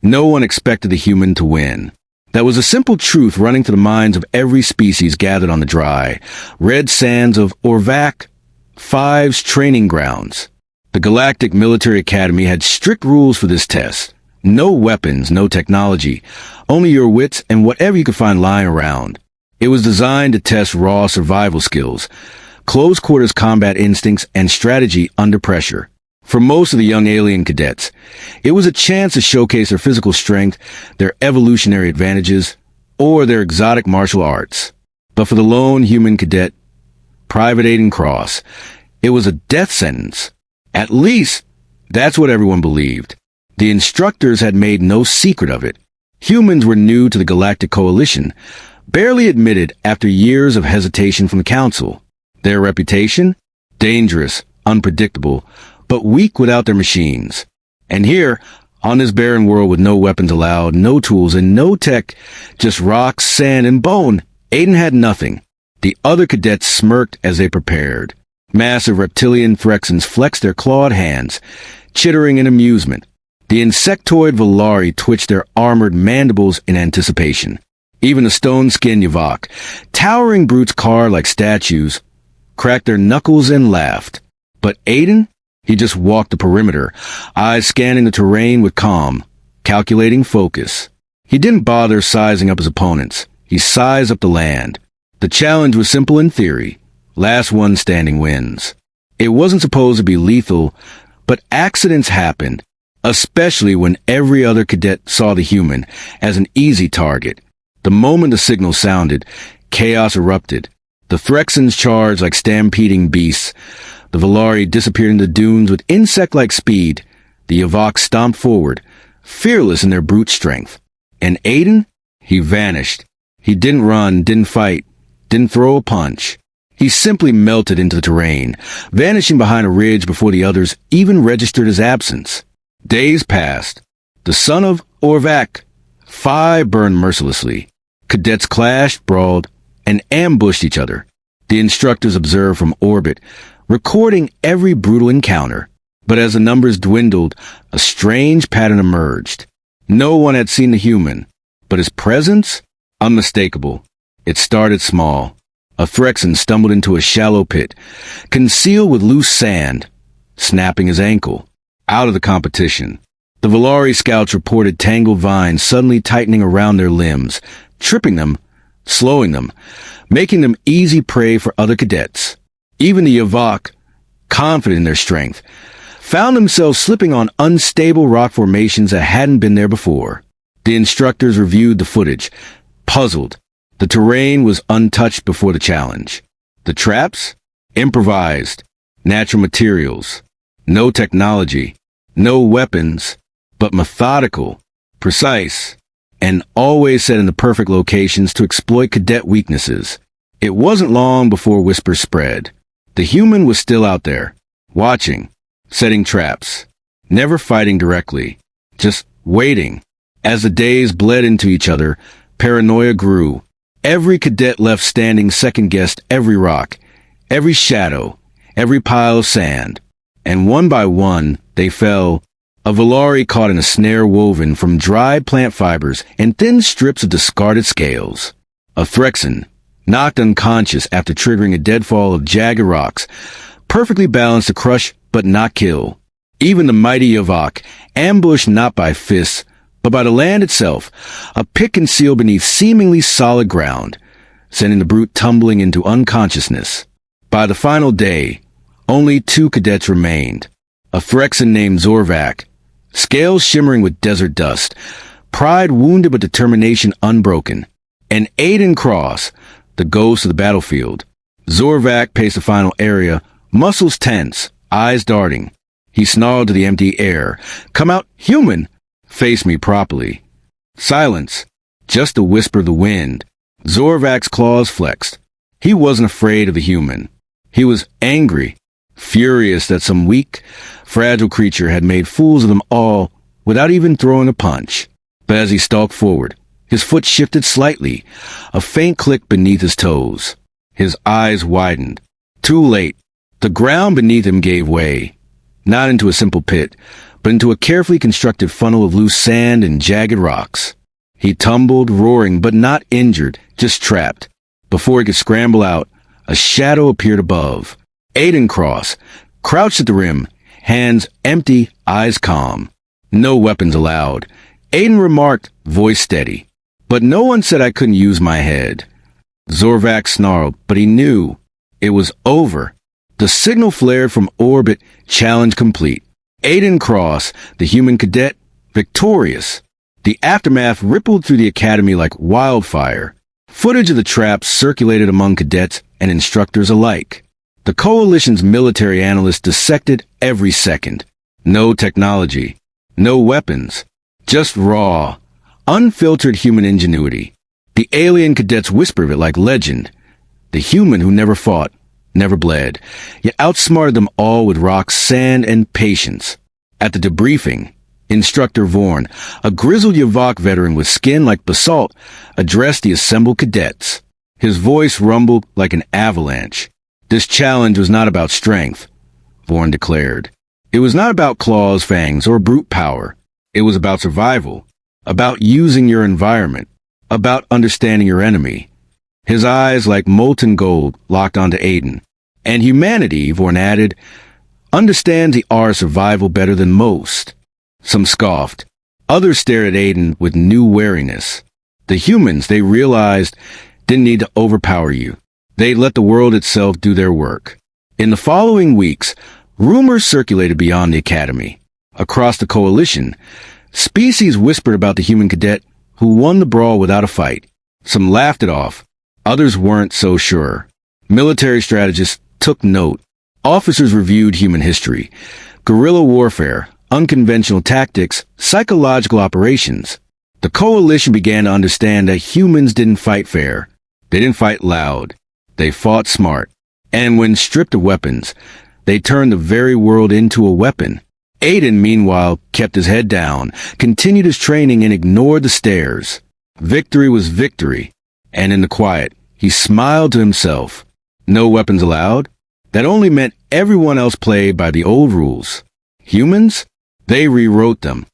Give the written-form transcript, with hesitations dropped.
No one expected the human to win. That was a simple truth running through the minds of every species gathered on the dry, red sands of Orvac, Five's training grounds. The Galactic Military Academy had strict rules for this test. No weapons, no technology, only your wits and whatever you could find lying around. It was designed to test raw survival skills, close quarters combat instincts, and strategy under pressure. For most of the young alien cadets, it was a chance to showcase their physical strength, their evolutionary advantages, or their exotic martial arts. But for the lone human cadet, Private Aiden Cross, it was a death sentence. At least, that's what everyone believed. The instructors had made no secret of it. Humans were new to the Galactic Coalition, barely admitted after years of hesitation from the Council. Their reputation? Dangerous, unpredictable, but weak without their machines. And here, on this barren world with no weapons allowed, no tools, and no tech, just rocks, sand, and bone, Aiden had nothing. The other cadets smirked as they prepared. Massive reptilian Threxans flexed their clawed hands, chittering in amusement. The insectoid Volari twitched their armored mandibles in anticipation. Even the stone-skinned Yavok, towering brutes carved like statues, cracked their knuckles and laughed. But Aiden? He just walked the perimeter, eyes scanning the terrain with calm, calculating focus. He didn't bother sizing up his opponents. He sized up the land. The challenge was simple in theory. Last one standing wins. It wasn't supposed to be lethal, but accidents happened, especially when every other cadet saw the human as an easy target. The moment the signal sounded, chaos erupted. The Threxans charged like stampeding beasts. The Volari disappeared into dunes with insect-like speed. The Yavok stomped forward, fearless in their brute strength. And Aiden? He vanished. He didn't run, didn't fight, didn't throw a punch. He simply melted into the terrain, vanishing behind a ridge before the others even registered his absence. Days passed. The son of Orvac, Five burned mercilessly. Cadets clashed, brawled, and ambushed each other. The instructors observed from orbit, recording every brutal encounter. But as the numbers dwindled, a strange pattern emerged. No one had seen the human, but his presence? Unmistakable. It started small. A Threxan stumbled into a shallow pit, concealed with loose sand, snapping his ankle. Out of the competition. The Volari scouts reported tangled vines suddenly tightening around their limbs, tripping them, slowing them, making them easy prey for other cadets. Even the Yavok, confident in their strength, found themselves slipping on unstable rock formations that hadn't been there before. The instructors reviewed the footage, puzzled. The terrain was untouched before the challenge. The traps? Improvised. Natural materials. No technology. No weapons. But methodical, precise, and always set in the perfect locations to exploit cadet weaknesses. It wasn't long before whispers spread. The human was still out there, watching, setting traps, never fighting directly, just waiting. As the days bled into each other, paranoia grew. Every cadet left standing second-guessed every rock, every shadow, every pile of sand. And one by one, they fell. A Volari caught in a snare woven from dried plant fibers and thin strips of discarded scales. A Threxan, knocked unconscious after triggering a deadfall of jagged rocks, perfectly balanced to crush but not kill. Even the mighty Yavok, ambushed not by fists, but by the land itself, a pit concealed beneath seemingly solid ground, sending the brute tumbling into unconsciousness. By the final day, only 2 cadets remained. A Threxan named Zorvac, scales shimmering with desert dust, pride wounded but determination unbroken, and Aiden Cross, the ghost of the battlefield. Zorvac paced the final area, muscles tense, eyes darting. He snarled to the empty air, "Come out, human! Face me properly." Silence, just a whisper of the wind. Zorvac's claws flexed. He wasn't afraid of the human. He was angry, furious that some weak, fragile creature had made fools of them all without even throwing a punch. But as he stalked forward, his foot shifted slightly, a faint click beneath his toes. His eyes widened. Too late. The ground beneath him gave way, not into a simple pit, but into a carefully constructed funnel of loose sand and jagged rocks. He tumbled, roaring, but not injured, just trapped. Before he could scramble out, a shadow appeared above. Aiden Cross, crouched at the rim, hands empty, eyes calm. No weapons allowed. Aiden remarked, voice steady. But no one said I couldn't use my head. Zorvac snarled, but he knew. It was over. The signal flared from orbit, challenge complete. Aiden Cross, the human cadet, victorious. The aftermath rippled through the academy like wildfire. Footage of the traps circulated among cadets and instructors alike. The coalition's military analysts dissected every second. No technology. No weapons. Just raw, unfiltered human ingenuity. The alien cadets whisper of it like legend. The human who never fought, never bled, yet outsmarted them all with rocks, sand, and patience. At the debriefing, Instructor Vorn, a grizzled Yavok veteran with skin like basalt, addressed the assembled cadets. His voice rumbled like an avalanche. This challenge was not about strength, Vorn declared. It was not about claws, fangs, or brute power. It was about survival, about using your environment, about understanding your enemy. His eyes, like molten gold, locked onto Aiden. And humanity, Vorn added, understands the art of survival better than most. Some scoffed. Others stared at Aiden with new wariness. The humans, they realized, didn't need to overpower you. They'd let the world itself do their work. In the following weeks, rumors circulated beyond the academy. Across the coalition, species whispered about the human cadet who won the brawl without a fight. Some laughed it off. Others weren't so sure. Military strategists took note. Officers reviewed human history, guerrilla warfare, unconventional tactics, psychological operations. The coalition began to understand that humans didn't fight fair. They didn't fight loud. They fought smart. And when stripped of weapons, they turned the very world into a weapon. Aiden, meanwhile, kept his head down, continued his training, and ignored the stares. Victory was victory. And in the quiet, he smiled to himself. No weapons allowed? That only meant everyone else played by the old rules. Humans? They rewrote them.